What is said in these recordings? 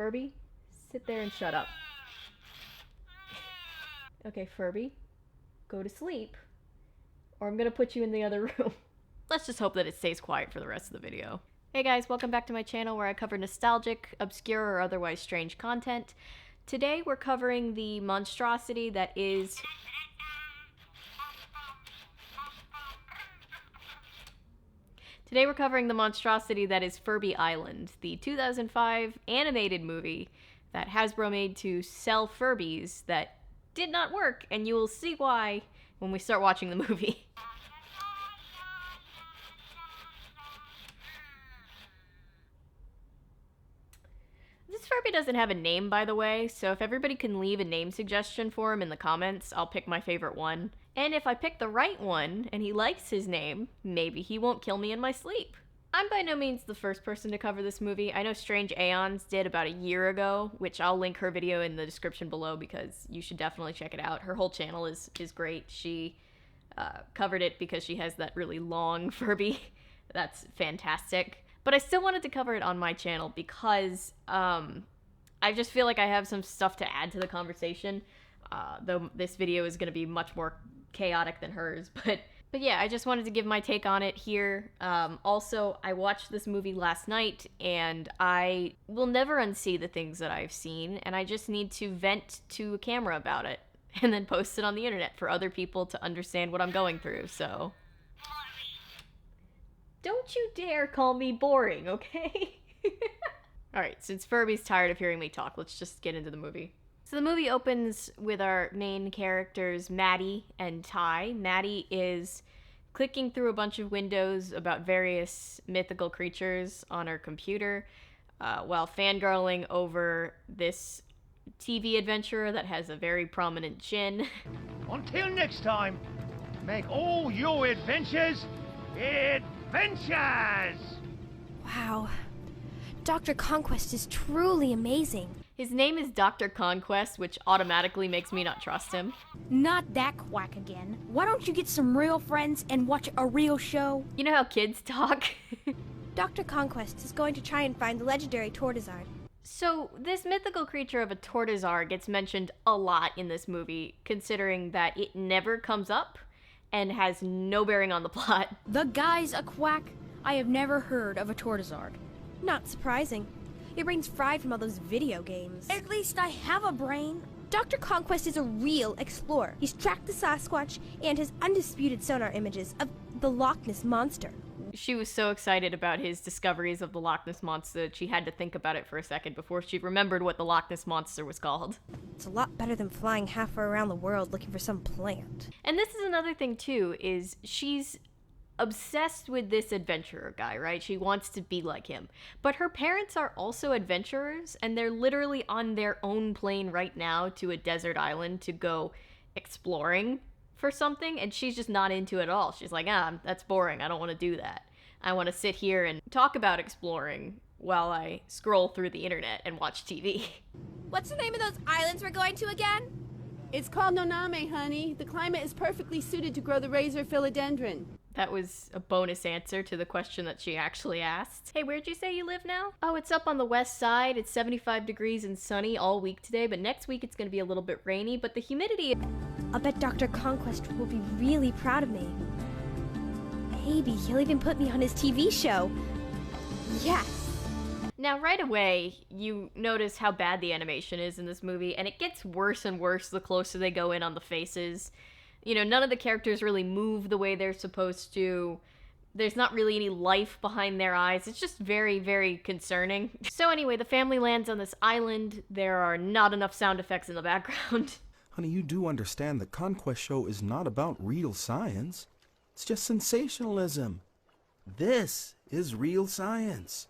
Furby, sit there and shut up. Okay, Furby, go to sleep, or I'm gonna put you in the other room. Let's just hope that it stays quiet for the rest of the video. Hey guys, welcome back to my channel where I cover nostalgic, obscure, or otherwise strange content. Today we're covering the monstrosity that is... Today we're covering the monstrosity that is Furby Island, the 2005 animated movie that Hasbro made to sell Furbies that did not work, and you will see why when we start watching the movie. This Furby doesn't have a name, by the way, so if everybody can leave a name suggestion for him in the comments, I'll pick my favorite one. And if I pick the right one, and he likes his name, maybe he won't kill me in my sleep. I'm by no means the first person to cover this movie. I know Strange Aeons did about a year ago, which I'll link her video in the description below because you should definitely check it out. Her whole channel is great. She covered it because she has that really long Furby. That's fantastic. But I still wanted to cover it on my channel because I just feel like I have some stuff to add to the conversation, though this video is going to be much more chaotic than hers. But yeah, I just wanted to give my take on it here. Also, I watched this movie last night, and I will never unsee the things that I've seen, and I just need to vent to a camera about it, and then post it on the internet for other people to understand what I'm going through, so... Don't you dare call me boring, okay? Alright, since Furby's tired of hearing me talk, let's just get into the movie. So the movie opens with our main characters, Maddie and Ty. Maddie is clicking through a bunch of windows about various mythical creatures on her computer, while fangirling over this TV adventurer that has a very prominent chin. Until next time, make all your adventures adventures! Wow. Dr. Conquest is truly amazing. His name is Dr. Conquest, which automatically makes me not trust him. Not that quack again. Why don't you get some real friends and watch a real show? You know how kids talk? Dr. Conquest is going to try and find the legendary Tortoisard. So, this mythical creature of a Tortoisard gets mentioned a lot in this movie, considering that it never comes up and has no bearing on the plot. The guy's a quack. I have never heard of a Tortoisard. Not surprising. Your brain's fried from all those video games. At least I have a brain. Dr. Conquest is a real explorer. He's tracked the Sasquatch and has undisputed sonar images of the Loch Ness Monster. She was so excited about his discoveries of the Loch Ness Monster that she had to think about it for a second before she remembered what the Loch Ness Monster was called. It's a lot better than flying halfway around the world looking for some plant. And this is another thing, too, is she's obsessed with this adventurer guy, right? She wants to be like him. But her parents are also adventurers, and they're literally on their own plane right now to a desert island to go exploring for something, and she's just not into it at all. She's like, that's boring. I don't want to do that. I want to sit here and talk about exploring while I scroll through the internet and watch TV. What's the name of those islands we're going to again? It's called Noname, honey. The climate is perfectly suited to grow the razor philodendron. That was a bonus answer to the question that she actually asked. Hey, where'd you say you live now? Oh, it's up on the west side. It's 75 degrees and sunny all week today, but next week it's going to be a little bit rainy, but the humidity... I'll bet Dr. Conquest will be really proud of me. Maybe he'll even put me on his TV show. Yes! Now, right away, you notice how bad the animation is in this movie, and it gets worse and worse the closer they go in on the faces. You know, none of the characters really move the way they're supposed to. There's not really any life behind their eyes. It's just very, very concerning. So anyway, the family lands on this island. There are not enough sound effects in the background. Honey, you do understand the Conquest show is not about real science. It's just sensationalism. This is real science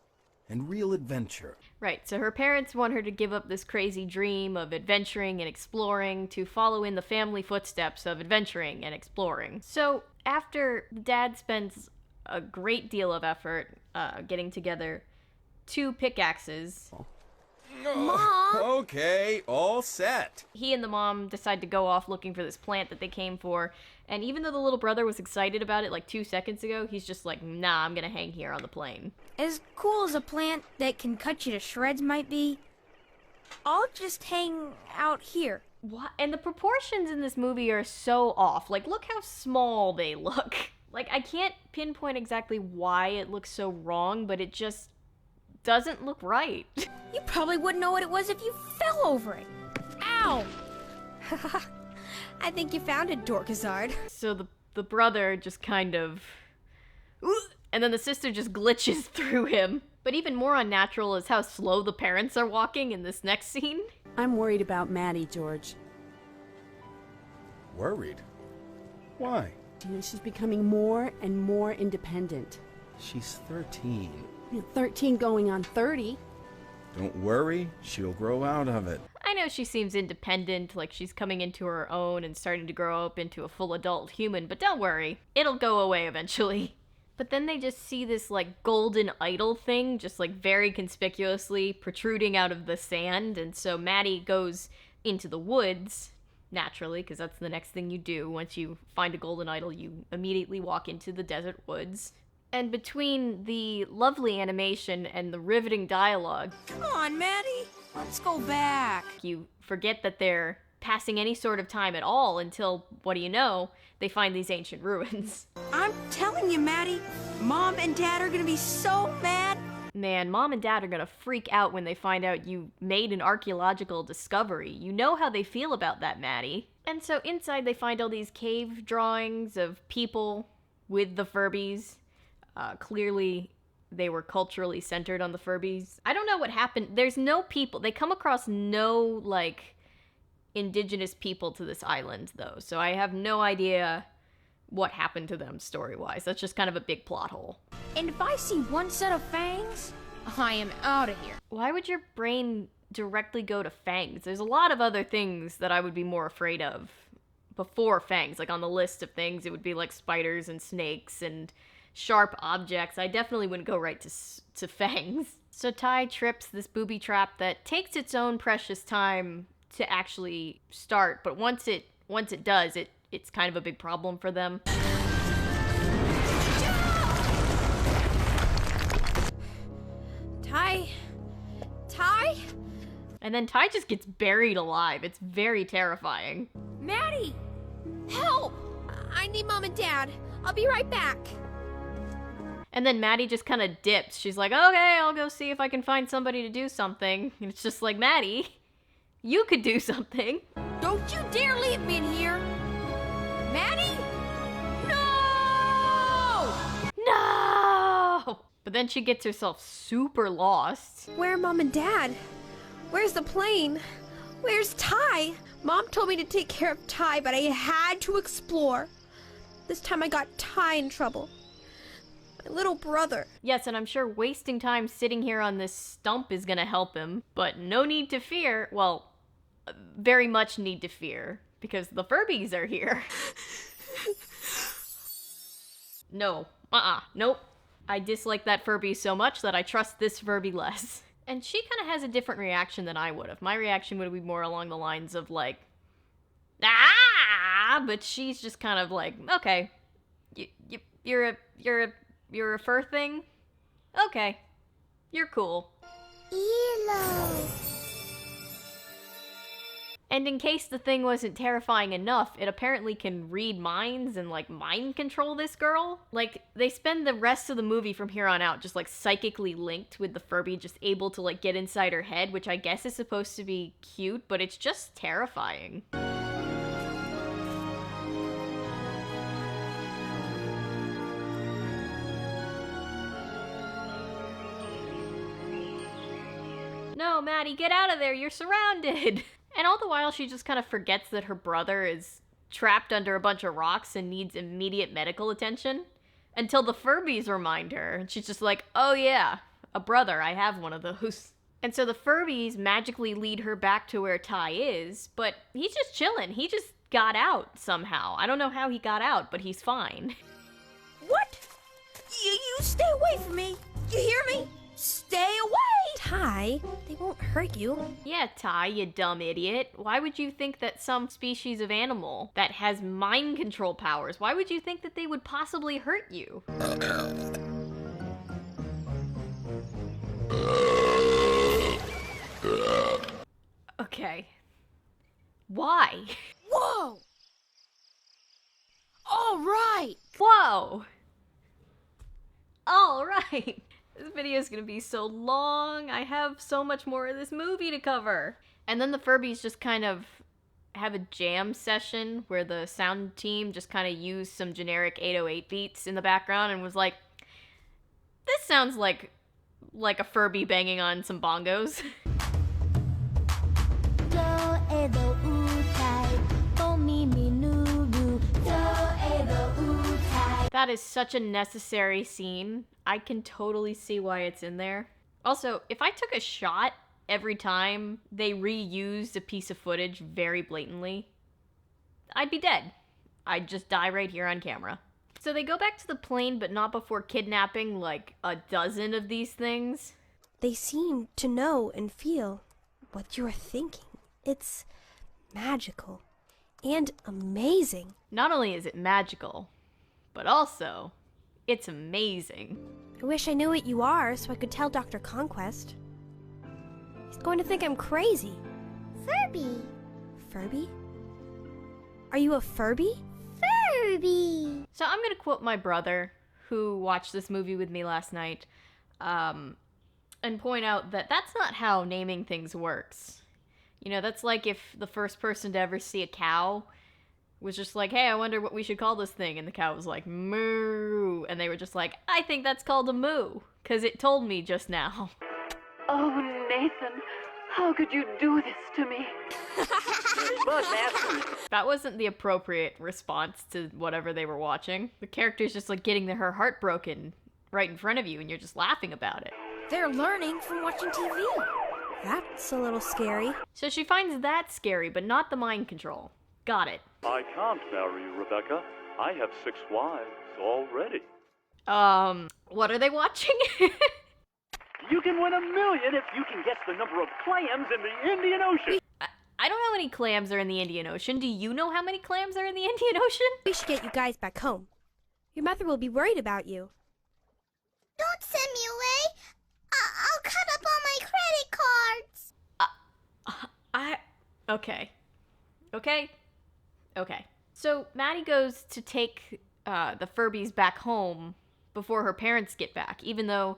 and real adventure. Right, so her parents want her to give up this crazy dream of adventuring and exploring to follow in the family footsteps of adventuring and exploring. So after Dad spends a great deal of effort getting together 2 pickaxes... Mom! Okay, all set. He and the mom decide to go off looking for this plant that they came for, and even though the little brother was excited about it like 2 seconds ago, he's just like, nah, I'm gonna hang here on the plane. As cool as a plant that can cut you to shreds might be, I'll just hang out here. What? And the proportions in this movie are so off. Like, look how small they look. Like, I can't pinpoint exactly why it looks so wrong, but it just doesn't look right. You probably wouldn't know what it was if you fell over it. Ow! I think you found it, Dorkazard. So the brother just kind of... And then the sister just glitches through him. But even more unnatural is how slow the parents are walking in this next scene. I'm worried about Maddie, George. Worried? Why? You know, she's becoming more and more independent. She's 13. 13 going on 30. Don't worry, she'll grow out of it. I know she seems independent, like she's coming into her own and starting to grow up into a full adult human, but don't worry, it'll go away eventually. But then they just see this, like, golden idol thing just, like, very conspicuously protruding out of the sand, and so Maddie goes into the woods, naturally, because that's the next thing you do. Once you find a golden idol, you immediately walk into the desert woods. And between the lovely animation and the riveting dialogue... Come on, Maddie! Let's go back! You forget that they're passing any sort of time at all until, what do you know, they find these ancient ruins. I'm telling you, Maddie, Mom and Dad are gonna be so mad! Man, Mom and Dad are gonna freak out when they find out you made an archaeological discovery. You know how they feel about that, Maddie. And so inside they find all these cave drawings of people with the Furbies. Clearly, they were culturally centered on the Furbies. I don't know what happened. There's no people. They come across no, like, indigenous people to this island, though. So I have no idea what happened to them story-wise. That's just kind of a big plot hole. And if I see one set of fangs, I am out of here. Why would your brain directly go to fangs? There's a lot of other things that I would be more afraid of before fangs. Like, on the list of things, it would be, like, spiders and snakes and sharp objects. I definitely wouldn't go right to fangs. So Ty trips this booby trap that takes its own precious time to actually start, but once it does, it's kind of a big problem for them. Ty? And then Ty just gets buried alive. It's very terrifying. Maddie! Help! I need Mom and Dad. I'll be right back. And then Maddie just kind of dips. She's like, okay, I'll go see if I can find somebody to do something. And it's just like, Maddie, you could do something. Don't you dare leave me in here! Maddie? No! No! But then she gets herself super lost. Where are Mom and Dad? Where's the plane? Where's Ty? Mom told me to take care of Ty, but I had to explore. This time I got Ty in trouble. My little brother. Yes, and I'm sure wasting time sitting here on this stump is gonna help him, but no need to fear. Well, very much need to fear, because the Furbies are here. No. Nope. I dislike that Furby so much that I trust this Furby less. And she kind of has a different reaction than I would have. My reaction would be more along the lines of like, ah! But she's just kind of like, okay, you're a fur thing? Okay. You're cool. Elo. And in case the thing wasn't terrifying enough, it apparently can read minds and, like, mind control this girl. Like, they spend the rest of the movie from here on out just, like, psychically linked with the Furby, just able to, like, get inside her head, which I guess is supposed to be cute, but it's just terrifying. No, Maddie, get out of there, you're surrounded! And all the while, she just kind of forgets that her brother is trapped under a bunch of rocks and needs immediate medical attention. Until the Furbies remind her, and she's just like, oh yeah, a brother, I have one of those. And so the Furbies magically lead her back to where Ty is, but he's just chilling. He just got out somehow. I don't know how he got out, but he's fine. What? You stay away from me. You hear me? Stay away! Ty, they won't hurt you. Yeah, Ty, you dumb idiot. Why would you think that some species of animal that has mind control powers, why would you think that they would possibly hurt you? Okay. Why? Whoa! All right! Whoa! Alright! This video is gonna be so long. I have so much more of this movie to cover. And then the Furbies just kind of have a jam session where the sound team just kind of used some generic 808 beats in the background and was like, this sounds like a Furby banging on some bongos. That is such a necessary scene. I can totally see why it's in there. Also, if I took a shot every time they reused a piece of footage very blatantly, I'd be dead. I'd just die right here on camera. So they go back to the plane, but not before kidnapping like a dozen of these things. They seem to know and feel what you're thinking. It's magical and amazing. Not only is it magical, but also, it's amazing. I wish I knew what you are so I could tell Dr. Conquest. He's going to think I'm crazy. Furby. Furby? Are you a Furby? Furby. So I'm gonna quote my brother, who watched this movie with me last night, and point out that that's not how naming things works. You know, that's like if the first person to ever see a cow was just like, hey, I wonder what we should call this thing, and the cow was like, moo, and they were just like, I think that's called a moo, because it told me just now. Oh, Nathan, how could you do this to me? That wasn't the appropriate response to whatever they were watching. The character's just like getting her heart broken right in front of you, and you're just laughing about it. They're learning from watching TV. That's a little scary. So she finds that scary, but not the mind control. Got it. I can't marry you, Rebecca. I have 6 wives already. What are they watching? You can win $1 million if you can guess the number of clams in the Indian Ocean. I don't know how many clams are in the Indian Ocean. Do you know how many clams are in the Indian Ocean? We should get you guys back home. Your mother will be worried about you. Don't send me away. I'll cut up all my credit cards. Okay. So Maddie goes to take the Furbies back home before her parents get back, even though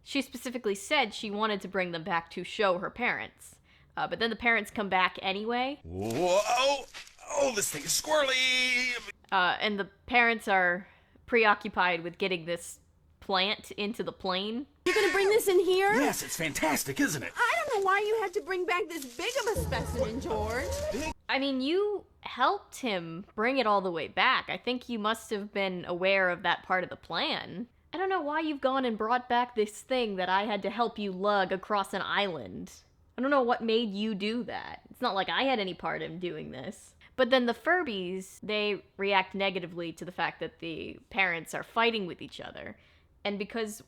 she specifically said she wanted to bring them back to show her parents. But then the parents come back anyway. Whoa! Oh, this thing is squirrely! And the parents are preoccupied with getting this plant into the plane. You're gonna bring this in here? Yes, it's fantastic, isn't it? I don't know why you had to bring back this big of a specimen, George. I mean, you helped him bring it all the way back. I think you must have been aware of that part of the plan. I don't know why you've gone and brought back this thing that I had to help you lug across an island. I don't know what made you do that. It's not like I had any part in doing this. But then the Furbies, they react negatively to the fact that the parents are fighting with each other. And because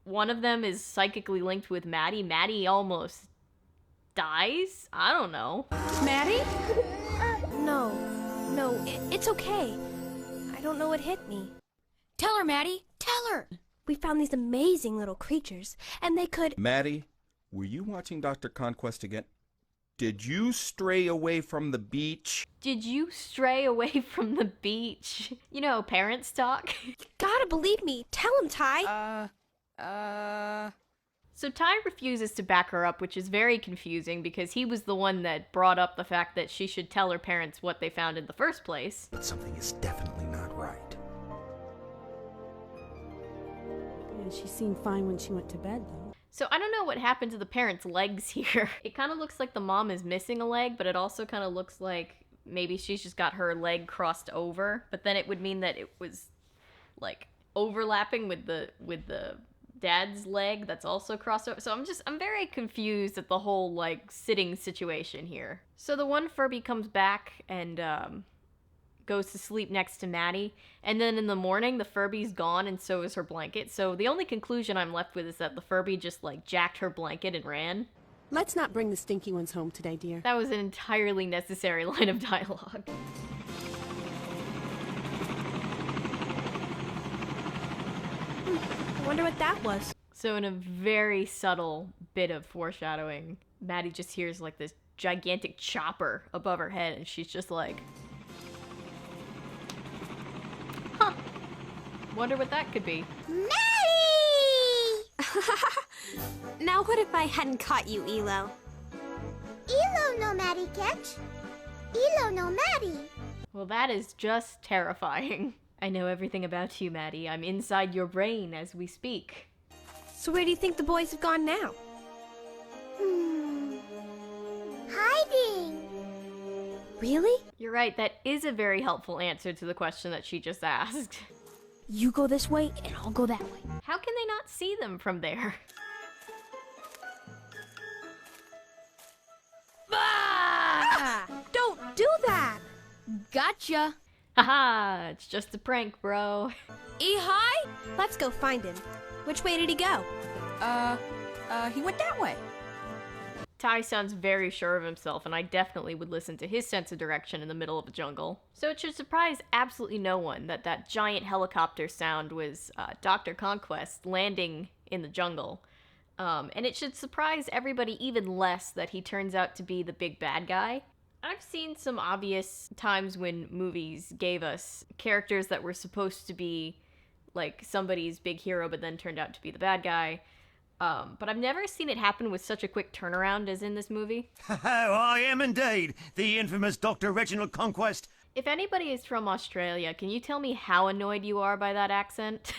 one of them is psychically linked with Maddie, Maddie almost dies? I don't know. Maddie? No, it's okay. I don't know what hit me. Tell her, Maddie, tell her! We found these amazing little creatures, and they could... Maddie, were you watching Dr. Conquest again? Did you stray away from the beach? Did you stray away from the beach? You know, parents talk. You gotta believe me. Tell him, Ty. So Ty refuses to back her up, which is very confusing because he was the one that brought up the fact that she should tell her parents what they found in the first place. But something is definitely not right. Yeah, she seemed fine when she went to bed, though. So I don't know what happened to the parents' legs here. It kind of looks like the mom is missing a leg, but it also kind of looks like maybe she's just got her leg crossed over. But then it would mean that it was like overlapping with the dad's leg that's also crossed over. So I'm very confused at the whole like sitting situation here. So the one Furby comes back and goes to sleep next to Maddie, and then in the morning the Furby's gone and so is her blanket. So the only conclusion I'm left with is that the Furby just like jacked her blanket and ran. Let's not bring the stinky ones home today, dear. That was an entirely necessary line of dialogue. I wonder what that was. So in a very subtle bit of foreshadowing, Maddie just hears like this gigantic chopper above her head, and she's just like, huh, wonder what that could be. Maddie! Now what if I hadn't caught you, Elo? Elo no Maddie catch. Elo no Maddie. Well, that is just terrifying. I know everything about you, Maddie. I'm inside your brain as we speak. So where do you think the boys have gone now? Hiding. Really? You're right, that is a very helpful answer to the question that she just asked. You go this way, and I'll go that way. How can they not see them from there? Ah! Don't do that! Gotcha! Haha, it's just a prank, bro. Ehi? Let's go find him. Which way did he go? He went that way. Ty sounds very sure of himself, and I definitely would listen to his sense of direction in the middle of a jungle. So it should surprise absolutely no one that that giant helicopter sound was Dr. Conquest landing in the jungle. And it should surprise everybody even less that he turns out to be the big bad guy. I've seen some obvious times when movies gave us characters that were supposed to be like somebody's big hero but then turned out to be the bad guy. But I've never seen it happen with such a quick turnaround as in this movie. Oh, I am indeed the infamous Dr. Reginald Conquest. If anybody is from Australia, can you tell me how annoyed you are by that accent?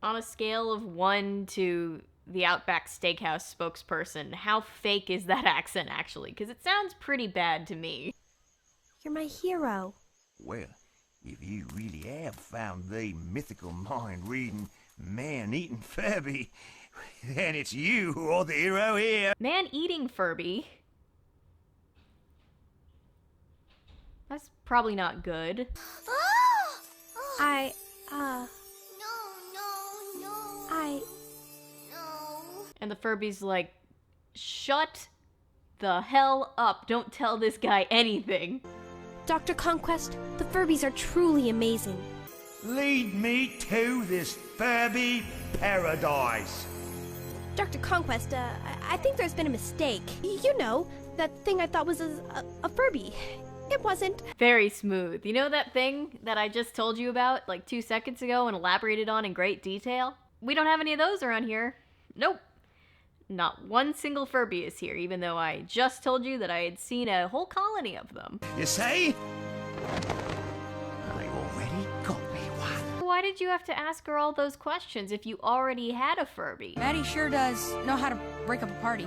On a scale of 1 to the Outback Steakhouse spokesperson, how fake is that accent actually? Because it sounds pretty bad to me. You're my hero. Well, if you really have found the mythical mind-reading, man-eating Furby, then it's you who are the hero here. Man-eating Furby? That's probably not good. Oh! No, no, no. No. And the Furby's like, shut the hell up. Don't tell this guy anything. Dr. Conquest, the Furbies are truly amazing. Lead me to this Furby paradise. Dr. Conquest, I think there's been a mistake. You know, that thing I thought was a Furby. It wasn't. Very smooth. You know that thing that I just told you about like 2 seconds ago and elaborated on in great detail? We don't have any of those around here. Nope. Not one single Furby is here, even though I just told you that I had seen a whole colony of them. You see? I already got me one. Why did you have to ask her all those questions if you already had a Furby? Maddie sure does know how to break up a party.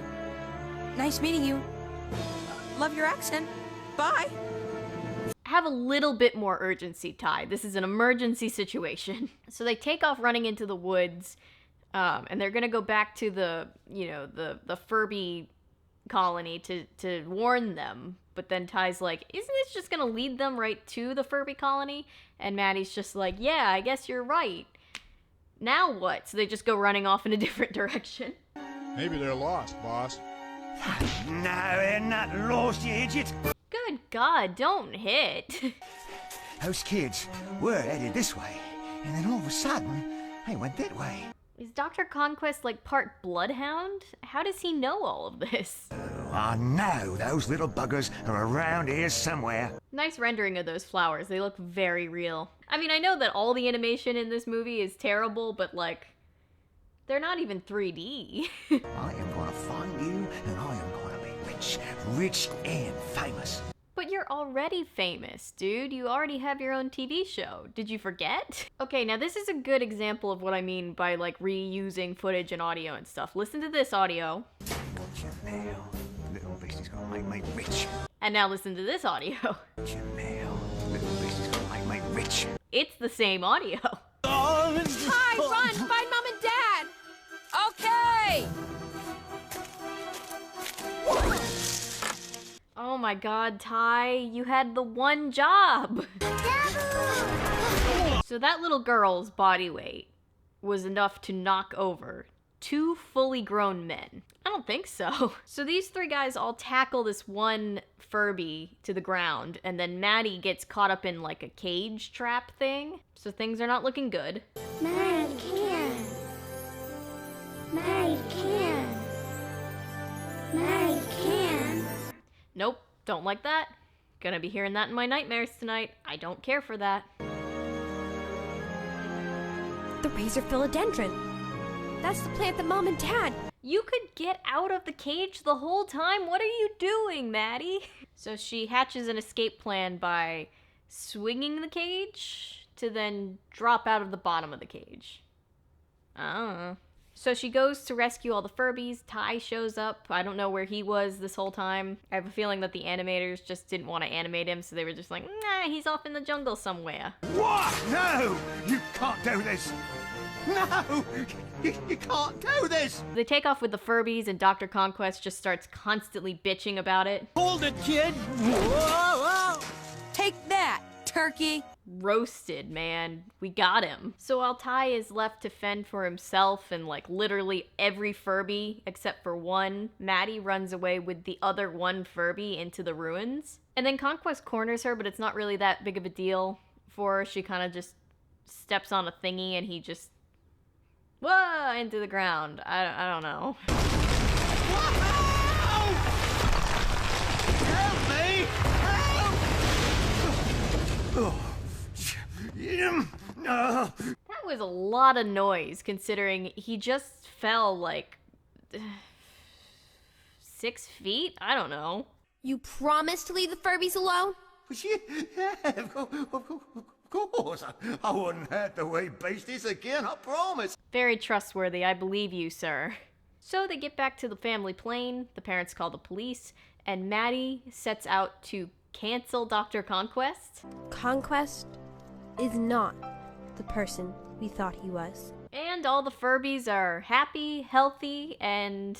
Nice meeting you. Love your accent. Bye. Have a little bit more urgency, Ty. This is an emergency situation. So they take off running into the woods, and they're gonna go back to the Furby colony to warn them. But then Ty's like, isn't this just gonna lead them right to the Furby colony? And Maddie's just like, yeah, I guess you're right. Now what? So they just go running off in a different direction. Maybe they're lost, boss. No, they're not lost, you idiot. Good God, don't hit. Those kids were headed this way, and then all of a sudden, they went that way. Is Dr. Conquest like part bloodhound? How does he know all of this? I know those little buggers are around here somewhere. Nice rendering of those flowers. They look very real. I mean, I know that all the animation in this movie is terrible, but like, they're not even 3D. I am gonna find you, and I am gonna be rich, rich and famous. But you're already famous, dude. You already have your own TV show. Did you forget? Okay, now this is a good example of what I mean by like reusing footage and audio and stuff. Listen to this audio. Janelle, little beastie's gonna make me rich. And now listen to this audio. Janelle, little beastie's gonna make me rich. It's the same audio. Hi, run! Find Mom and Dad! Okay! Oh my God, Ty, you had the one job. So that little girl's body weight was enough to knock over 2 fully grown men. I don't think so. So these 3 guys all tackle this one Furby to the ground, and then Maddie gets caught up in like a cage trap thing. So things are not looking good. Maddie can. Maddie can. Maddie can. Nope, don't like that. Gonna be hearing that in my nightmares tonight. I don't care for that. The razor philodendron. That's the plant that Mom and Dad... You could get out of the cage the whole time? What are you doing, Maddie? So she hatches an escape plan by swinging the cage to then drop out of the bottom of the cage. I don't know. So she goes to rescue all the Furbies. Ty shows up. I don't know where he was this whole time. I have a feeling that the animators just didn't want to animate him, so they were just like, nah, he's off in the jungle somewhere. What? No! You can't do this! No! You can't do this! They take off with the Furbies, and Dr. Conquest just starts constantly bitching about it. Hold it, kid! Whoa! Take that, turkey! Roasted, man. We got him. So while Ty is left to fend for himself and like literally every Furby except for one, Maddie runs away with the other one Furby into the ruins. And then Conquest corners her, but it's not really that big of a deal for her. She kind of just steps on a thingy and he just whoa into the ground. I don't know. Help me! Help! No. That was a lot of noise considering he just fell like 6 feet? I don't know. You promise to leave the Furbies alone? Yeah, of course. I wouldn't hurt the wee beasties again, I promise. Very trustworthy, I believe you, sir. So they get back to the family plane, the parents call the police, and Maddie sets out to cancel Dr. Conquest. Conquest is not the person we thought he was. And all the Furbies are happy, healthy, and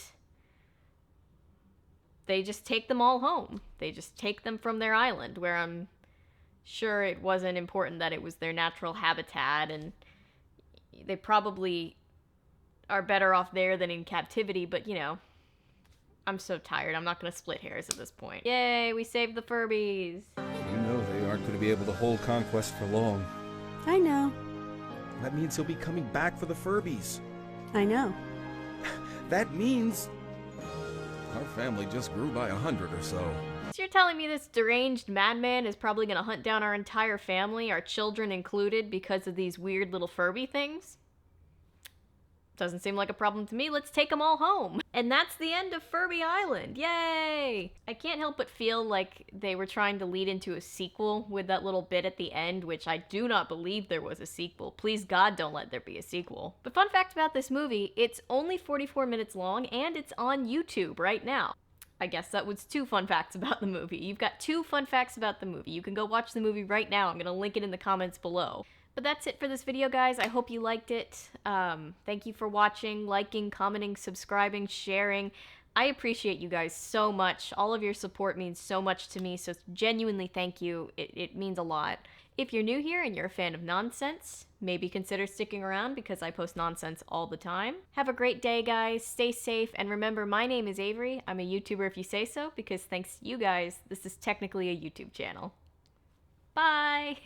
they just take them all home. They just take them from their island, where I'm sure it wasn't important that it was their natural habitat, and they probably are better off there than in captivity, but you know, I'm so tired. I'm not gonna split hairs at this point. Yay, we saved the Furbies. You know they aren't going to be able to hold Conquest for long. I know. That means he'll be coming back for the Furbies. I know. That means our family just grew by 100 or so. So you're telling me this deranged madman is probably gonna hunt down our entire family, our children included, because of these weird little Furby things? Doesn't seem like a problem to me. Let's take them all home. And that's the end of Furby Island. Yay! I can't help but feel like they were trying to lead into a sequel with that little bit at the end, which I do not believe there was a sequel. Please God, don't let there be a sequel. But fun fact about this movie, it's only 44 minutes long and it's on YouTube right now. I guess that was 2 fun facts about the movie. You've got 2 fun facts about the movie. You can go watch the movie right now. I'm gonna link it in the comments below. But that's it for this video, guys. I hope you liked it. Thank you for watching, liking, commenting, subscribing, sharing. I appreciate you guys so much. All of your support means so much to me, so genuinely thank you. It means a lot. If you're new here and you're a fan of nonsense, maybe consider sticking around because I post nonsense all the time. Have a great day, guys. Stay safe. And remember, my name is Avery. I'm a YouTuber if you say so, because thanks to you guys, this is technically a YouTube channel. Bye!